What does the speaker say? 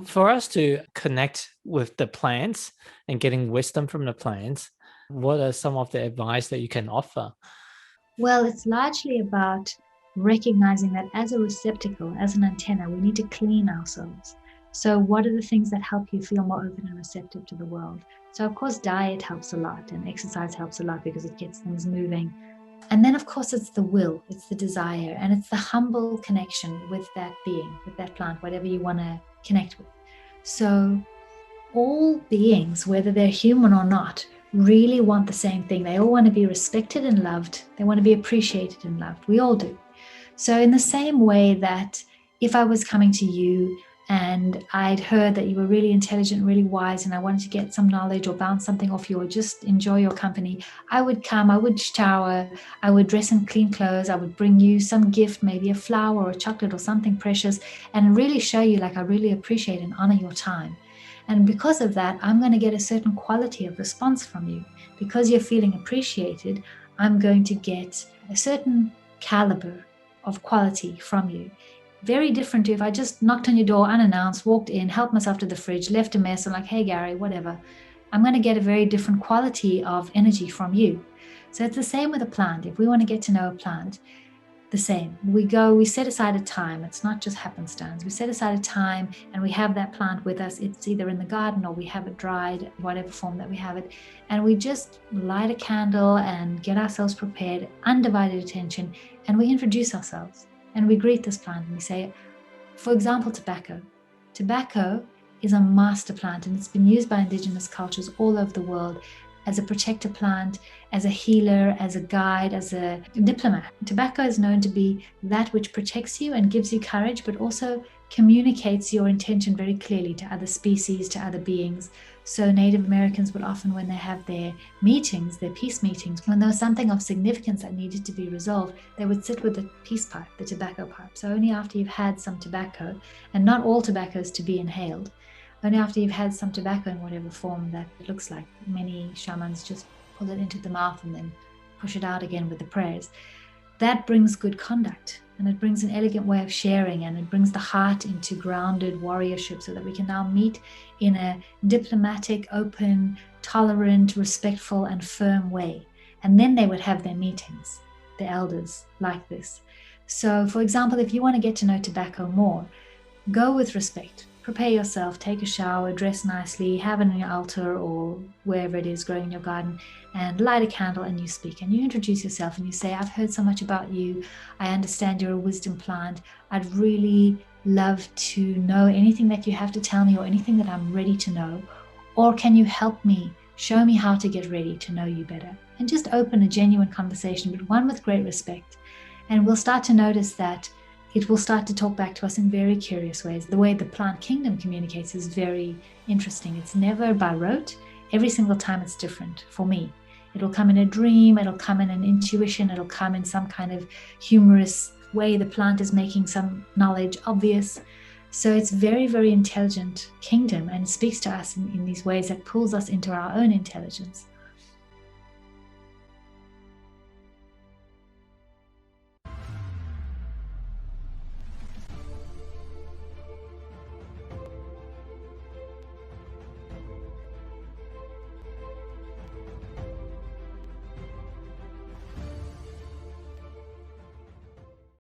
For us to connect with the plants and getting wisdom from the plants, what are some of the advice that you can offer? Well, it's largely about recognizing that as a receptacle, as an antenna, we need to clean ourselves. So, what are the things that help you feel more open and receptive to the world? So, of course, diet helps a lot and exercise helps a lot because it gets things moving. And then, of course, it's the will, it's the desire, and it's the humble connection with that being, with that plant, whatever you want to connect with. So, all beings, whether they're human or not, really want the same thing. They all want to be respected and loved. They want to be appreciated and loved. We all do. So, in the same way that if I was coming to you and I'd heard that you were really intelligent, really wise, and I wanted to get some knowledge or bounce something off you or just enjoy your company, I would come, I would shower, I would dress in clean clothes, I would bring you some gift, maybe a flower or a chocolate or something precious, and really show you like I really appreciate and honor your time. And because of that, I'm going to get a certain quality of response from you. Because you're feeling appreciated, I'm going to get a certain caliber of quality from you. Very different to if I just knocked on your door unannounced, walked in, helped myself to the fridge, left a mess, and like, hey, Gary, whatever. I'm going to get a very different quality of energy from you. So it's the same with a plant. If we want to get to know a plant, the same. We set aside a time. It's not just happenstance. We set aside a time and we have that plant with us. It's either in the garden or we have it dried, whatever form that we have it. And we just light a candle and get ourselves prepared, undivided attention, and we introduce ourselves and we greet this plant and we say, for example, tobacco. Tobacco is a master plant and it's been used by indigenous cultures all over the world as a protector plant, as a healer, as a guide, as a diplomat. Tobacco is known to be that which protects you and gives you courage, but also communicates your intention very clearly to other species, to other beings. So Native Americans would often, when they have their meetings, their peace meetings, when there was something of significance that needed to be resolved, they would sit with the peace pipe, the tobacco pipe. So only after you've had some tobacco, and not all tobacco is to be inhaled, only after you've had some tobacco in whatever form that it looks like. Many shamans just pull it into the mouth and then push it out again with the prayers. That brings good conduct and it brings an elegant way of sharing and it brings the heart into grounded warriorship so that we can now meet in a diplomatic, open, tolerant, respectful and firm way. And then they would have their meetings, the elders, like this. So, for example, if you want to get to know tobacco more, go with respect. Prepare yourself, take a shower, dress nicely, have it on your altar or wherever it is growing in your garden, and light a candle and you speak and you introduce yourself and you say, I've heard so much about you. I understand you're a wisdom plant. I'd really love to know anything that you have to tell me or anything that I'm ready to know. Or can you help me? Show me how to get ready to know you better. And just open a genuine conversation, but one with great respect. And we'll start to notice that it will start to talk back to us in very curious ways. The way the plant kingdom communicates is very interesting. It's never by rote. Every single time it's different for me. It'll come in a dream, it'll come in an intuition, it'll come in some kind of humorous way. The plant is making some knowledge obvious. So it's very, very intelligent kingdom and it speaks to us in these ways that pulls us into our own intelligence.